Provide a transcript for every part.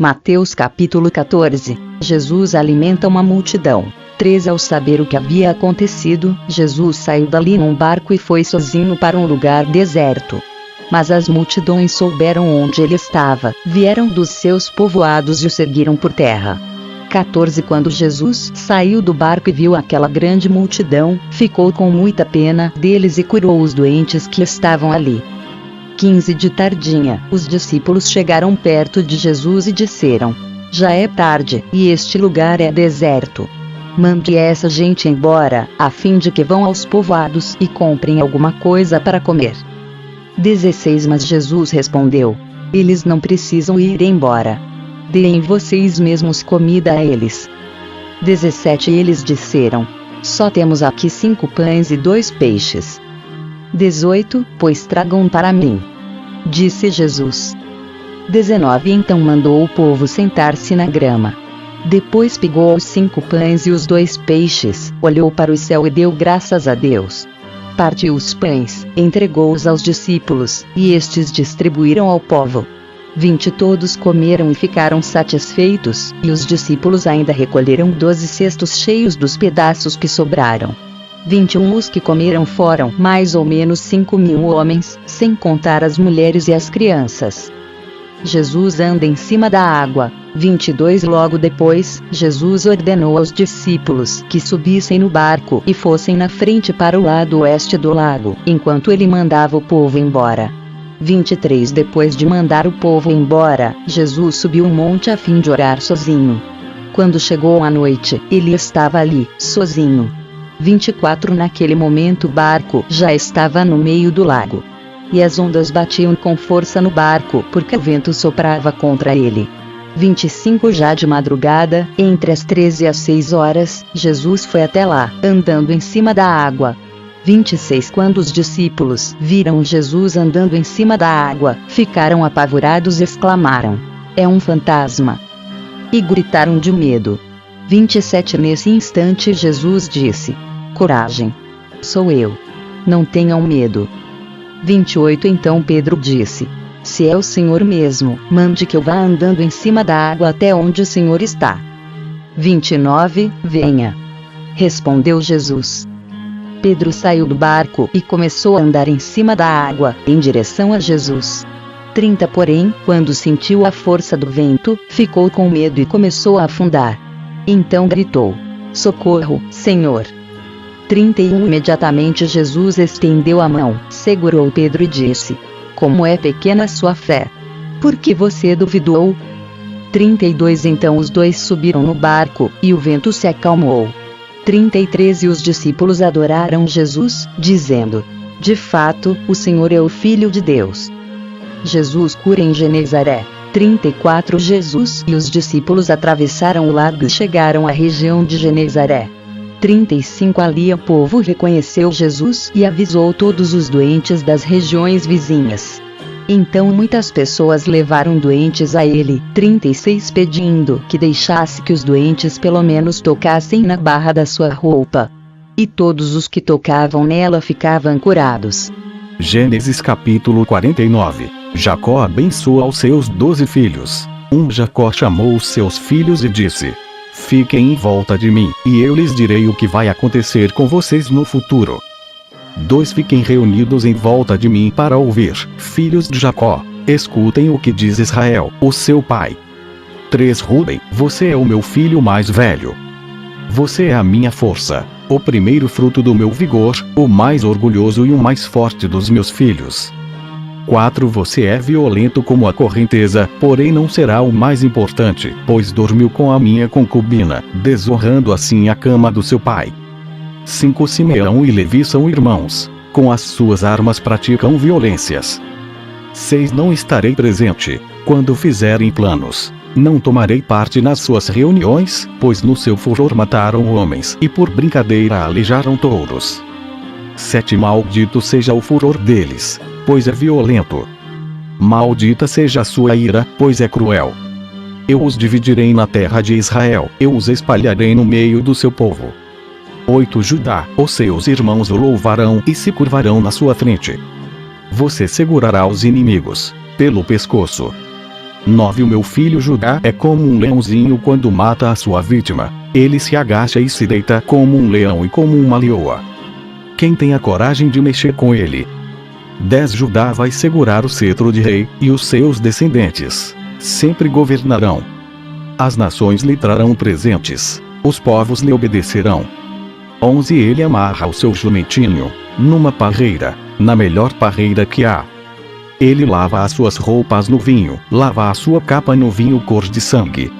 Mateus capítulo 14. Jesus alimenta uma multidão. 3. Ao saber o que havia acontecido, Jesus saiu dali num barco e foi sozinho para um lugar deserto. Mas as multidões souberam onde ele estava, vieram dos seus povoados e o seguiram por terra. 14. Quando Jesus saiu do barco e viu aquela grande multidão, ficou com muita pena deles e curou os doentes que estavam ali. 15. De tardinha, os discípulos chegaram perto de Jesus e disseram: já é tarde, e este lugar é deserto. Mande essa gente embora, a fim de que vão aos povoados e comprem alguma coisa para comer. 16. Mas Jesus respondeu: eles não precisam ir embora. Deem vocês mesmos comida a eles. 17. Eles disseram: só temos aqui 5 pães e 2 peixes. 18. Pois tragam para mim, disse Jesus. 19. Então mandou o povo sentar-se na grama. Depois pegou os 5 pães e os 2 peixes, olhou para o céu e deu graças a Deus. Partiu os pães, entregou-os aos discípulos, e estes distribuíram ao povo. 20. Todos comeram e ficaram satisfeitos, e os discípulos ainda recolheram 12 cestos cheios dos pedaços que sobraram. 21. Os que comeram foram mais ou menos 5.000 homens, sem contar as mulheres e as crianças. Jesus anda em cima da água. 22. Logo depois, Jesus ordenou aos discípulos que subissem no barco e fossem na frente para o lado oeste do lago, enquanto ele mandava o povo embora. 23. Depois de mandar o povo embora, Jesus subiu um monte a fim de orar sozinho. Quando chegou a noite, ele estava ali, sozinho. 24. Naquele momento o barco já estava no meio do lago. E as ondas batiam com força no barco porque o vento soprava contra ele. 25. Já de madrugada, entre as 13 e as 6 horas, Jesus foi até lá, andando em cima da água. 26. Quando os discípulos viram Jesus andando em cima da água, ficaram apavorados e exclamaram: é um fantasma! E gritaram de medo. 27. Nesse instante Jesus disse: coragem! Sou eu! Não tenham medo! 28. Então Pedro disse: se é o Senhor mesmo, mande que eu vá andando em cima da água até onde o Senhor está. 29. Venha! Respondeu Jesus. Pedro saiu do barco e começou a andar em cima da água, em direção a Jesus. 30. Porém, quando sentiu a força do vento, ficou com medo e começou a afundar. Então gritou: socorro, Senhor! 31. Imediatamente Jesus estendeu a mão, segurou Pedro e disse: como é pequena a sua fé! Por que você duvidou? 32. Então os dois subiram no barco, e o vento se acalmou. 33. E os discípulos adoraram Jesus, dizendo: de fato, o Senhor é o Filho de Deus. Jesus cura em Genezaré. 34. Jesus e os discípulos atravessaram o lago e chegaram à região de Genezaré. 35. Ali o povo reconheceu Jesus e avisou todos os doentes das regiões vizinhas. Então muitas pessoas levaram doentes a ele. 36. Pedindo que deixasse que os doentes pelo menos tocassem na barra da sua roupa. E todos os que tocavam nela ficavam curados. Gênesis capítulo 49. Jacó abençoa aos seus 12 filhos. Jacó chamou os seus filhos e disse: fiquem em volta de mim, e eu lhes direi o que vai acontecer com vocês no futuro. 2. Fiquem reunidos em volta de mim para ouvir, filhos de Jacó, escutem o que diz Israel, o seu pai. 3. Ruben, você é o meu filho mais velho. Você é a minha força, o primeiro fruto do meu vigor, o mais orgulhoso e o mais forte dos meus filhos. 4. Você é violento como a correnteza, porém não será o mais importante, pois dormiu com a minha concubina, desonrando assim a cama do seu pai. 5. Simeão e Levi são irmãos, com as suas armas praticam violências. 6. Não estarei presente quando fizerem planos. Não tomarei parte nas suas reuniões, pois no seu furor mataram homens e por brincadeira aleijaram touros. 7. Maldito seja o furor deles, pois é violento. Maldita seja a sua ira, pois é cruel. Eu os dividirei na terra de Israel, eu os espalharei no meio do seu povo. 8. Judá, os seus irmãos o louvarão e se curvarão na sua frente. Você segurará os inimigos pelo pescoço. 9 O meu filho Judá é como um leãozinho quando mata a sua vítima. Ele se agacha e se deita como um leão e como uma leoa. Quem tem a coragem de mexer com ele? 10 Judá vai segurar o cetro de rei, e os seus descendentes sempre governarão. As nações lhe trarão presentes, os povos lhe obedecerão. 11 Ele amarra o seu jumentinho numa parreira, na melhor parreira que há. Ele lava as suas roupas no vinho, lava a sua capa no vinho cor de sangue.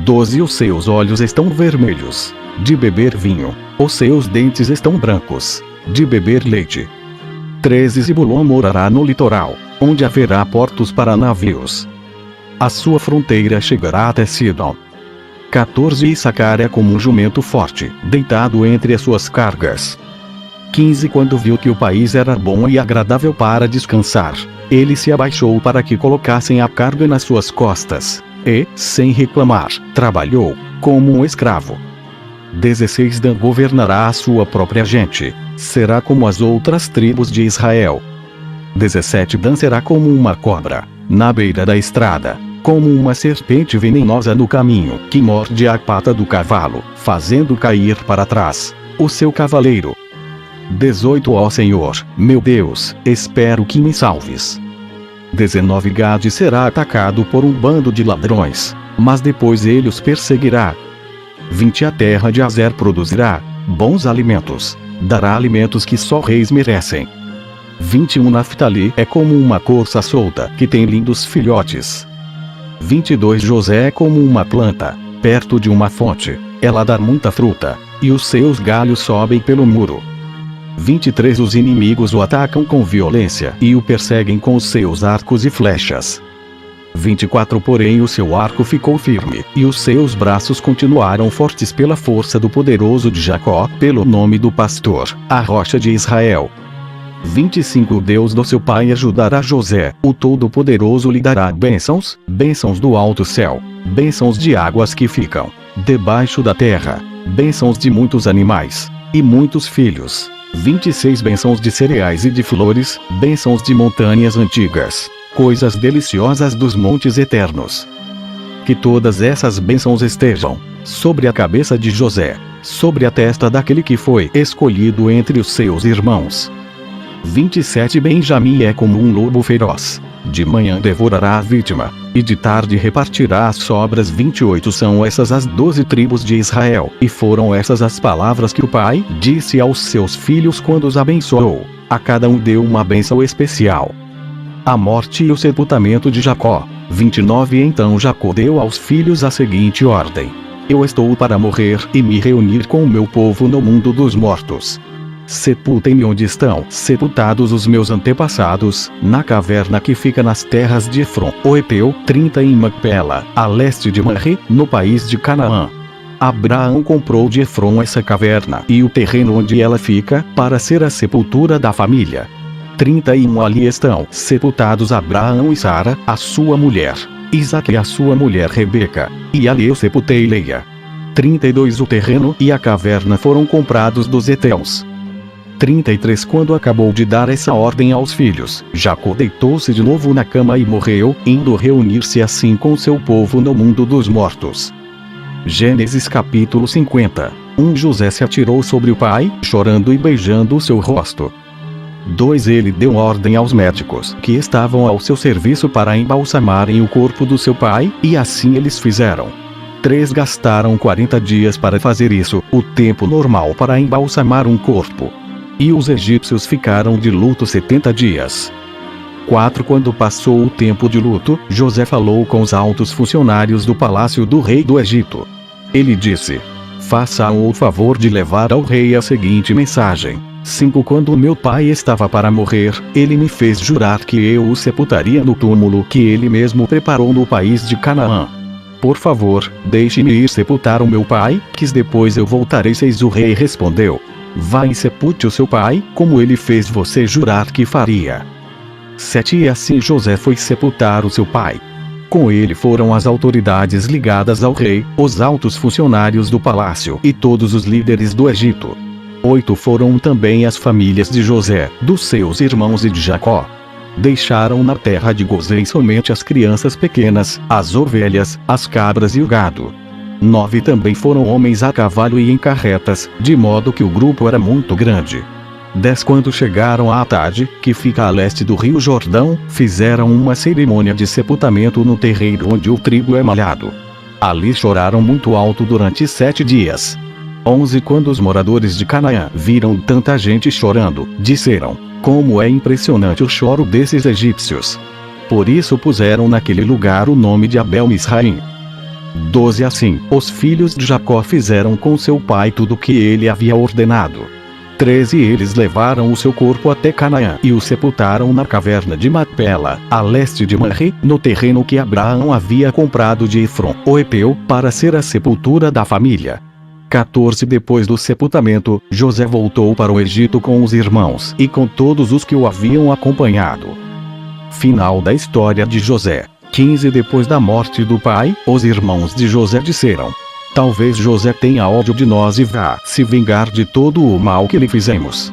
12 Os seus olhos estão vermelhos, de beber vinho, os seus dentes estão brancos, de beber leite. 13 Zebulon morará no litoral, onde haverá portos para navios. A sua fronteira chegará até Sidom. 14 Issacar é como um jumento forte, deitado entre as suas cargas. 15 Quando viu que o país era bom e agradável para descansar, ele se abaixou para que colocassem a carga nas suas costas, e, sem reclamar, trabalhou como um escravo. 16 Dan governará a sua própria gente, será como as outras tribos de Israel. 17 Dan será como uma cobra, na beira da estrada, como uma serpente venenosa no caminho, que morde a pata do cavalo, fazendo cair para trás o seu cavaleiro. 18 Ó Senhor, meu Deus, espero que me salves. 19 Gade será atacado por um bando de ladrões, mas depois ele os perseguirá. 20 A terra de Azer produzirá bons alimentos, dará alimentos que só reis merecem. 21 Naftali é como uma corça solta que tem lindos filhotes. 22 José é como uma planta, perto de uma fonte, ela dá muita fruta, e os seus galhos sobem pelo muro. 23 Os inimigos o atacam com violência e o perseguem com os seus arcos e flechas. 24 Porém o seu arco ficou firme, e os seus braços continuaram fortes pela força do poderoso de Jacó, pelo nome do pastor, a rocha de Israel. 25 O Deus do seu pai ajudará José, o Todo-Poderoso lhe dará bênçãos, bênçãos do alto céu, bênçãos de águas que ficam debaixo da terra, bênçãos de muitos animais, e muitos filhos. 26 Bênçãos de cereais e de flores, bênçãos de montanhas antigas, coisas deliciosas dos montes eternos. Que todas essas bênçãos estejam sobre a cabeça de José, sobre a testa daquele que foi escolhido entre os seus irmãos. 27 Benjamim é como um lobo feroz, de manhã devorará a vítima, e de tarde repartirá as sobras. 28 São essas as 12 tribos de Israel, e foram essas as palavras que o pai disse aos seus filhos quando os abençoou, a cada um deu uma bênção especial. A morte e o sepultamento de Jacó. 29 Então Jacó deu aos filhos a seguinte ordem: Eu estou para morrer e me reunir com o meu povo no mundo dos mortos. Sepultem-me onde estão sepultados os meus antepassados, na caverna que fica nas terras de Efron, o Heteu, 30 em Macpela, a leste de Manre, no país de Canaã. Abraão comprou de Efron essa caverna e o terreno onde ela fica, para ser a sepultura da família. 31 Ali estão sepultados Abraão e Sara, a sua mulher, Isaque e a sua mulher Rebeca, e ali eu sepultei Leia. 32 O terreno e a caverna foram comprados dos heteus. 33 Quando acabou de dar essa ordem aos filhos, Jacó deitou-se de novo na cama e morreu, indo reunir-se assim com seu povo no mundo dos mortos. Gênesis capítulo 50. José se atirou sobre o pai, chorando e beijando o seu rosto. 2 Ele deu ordem aos médicos que estavam ao seu serviço para embalsamarem o corpo do seu pai, e assim eles fizeram. 3 Gastaram 40 dias para fazer isso, o tempo normal para embalsamar um corpo. E os egípcios ficaram de luto 70 dias. 4 Quando passou o tempo de luto, José falou com os altos funcionários do palácio do rei do Egito. Ele disse: Façam o favor de levar ao rei a seguinte mensagem. 5 Quando meu pai estava para morrer, ele me fez jurar que eu o sepultaria no túmulo que ele mesmo preparou no país de Canaã. Por favor, deixe-me ir sepultar o meu pai, que depois eu voltarei. 6 O rei respondeu: Vá e sepulte o seu pai, como ele fez você jurar que faria. 7 E assim José foi sepultar o seu pai. Com ele foram as autoridades ligadas ao rei, os altos funcionários do palácio e todos os líderes do Egito. 8 Foram também as famílias de José, dos seus irmãos e de Jacó. Deixaram na terra de Gozém somente as crianças pequenas, as ovelhas, as cabras e o gado. 9 também foram homens a cavalo e em carretas, de modo que o grupo era muito grande. 10 quando chegaram a Atade, que fica a leste do rio Jordão, fizeram uma cerimônia de sepultamento no terreiro onde o trigo é malhado. Ali choraram muito alto durante 7 dias. 11 quando os moradores de Canaã viram tanta gente chorando, disseram: como é impressionante o choro desses egípcios. Por isso puseram naquele lugar o nome de Abel-Misraim. 12 Assim, os filhos de Jacó fizeram com seu pai tudo o que ele havia ordenado. 13 Eles levaram o seu corpo até Canaã e o sepultaram na caverna de Macpela, a leste de Manre, no terreno que Abraão havia comprado de Efron, o Heteu, para ser a sepultura da família. 14 Depois do sepultamento, José voltou para o Egito com os irmãos e com todos os que o haviam acompanhado. Final da história de José. 15 Depois da morte do pai, os irmãos de José disseram: talvez José tenha ódio de nós e vá se vingar de todo o mal que lhe fizemos.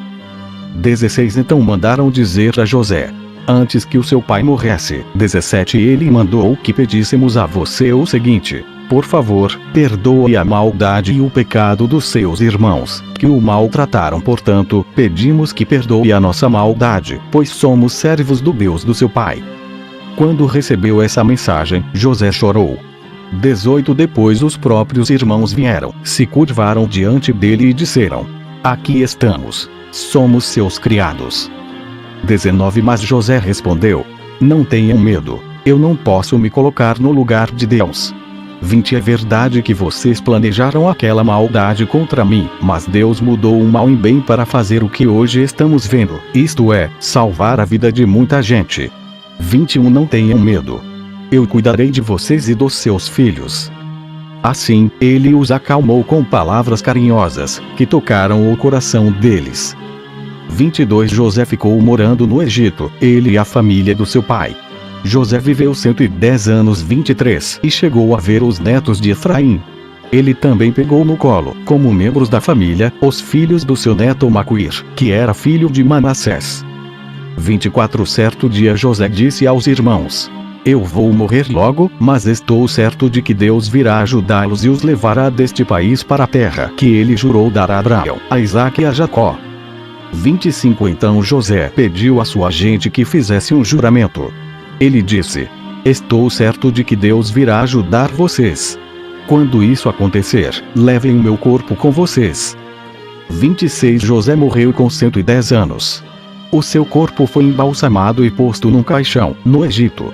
16 Então mandaram dizer a José, antes que o seu pai morresse. 17 Ele mandou que pedíssemos a você o seguinte: por favor, perdoe a maldade e o pecado dos seus irmãos, que o maltrataram. Portanto, pedimos que perdoe a nossa maldade, pois somos servos do Deus do seu pai. Quando recebeu essa mensagem, José chorou. 18 Depois os próprios irmãos vieram, se curvaram diante dele e disseram: aqui estamos, somos seus criados. 19 Mas José respondeu: não tenham medo, eu não posso me colocar no lugar de Deus. 20 É verdade que vocês planejaram aquela maldade contra mim, mas Deus mudou o mal em bem para fazer o que hoje estamos vendo, isto é, salvar a vida de muita gente. 21 Não tenham medo. Eu cuidarei de vocês e dos seus filhos. Assim, ele os acalmou com palavras carinhosas, que tocaram o coração deles. 22 José ficou morando no Egito, ele e a família do seu pai. José viveu 110 anos 23 e chegou a ver os netos de Efraim. Ele também pegou no colo, como membros da família, os filhos do seu neto Maquir, que era filho de Manassés. 24 Certo dia José disse aos irmãos: eu vou morrer logo, mas estou certo de que Deus virá ajudá-los e os levará deste país para a terra que ele jurou dar a Abraão, a Isaque e a Jacó. 25 Então José pediu à sua gente que fizesse um juramento. Ele disse: estou certo de que Deus virá ajudar vocês. Quando isso acontecer, levem o meu corpo com vocês. 26 José morreu com 110 anos. O seu corpo foi embalsamado e posto num caixão, no Egito.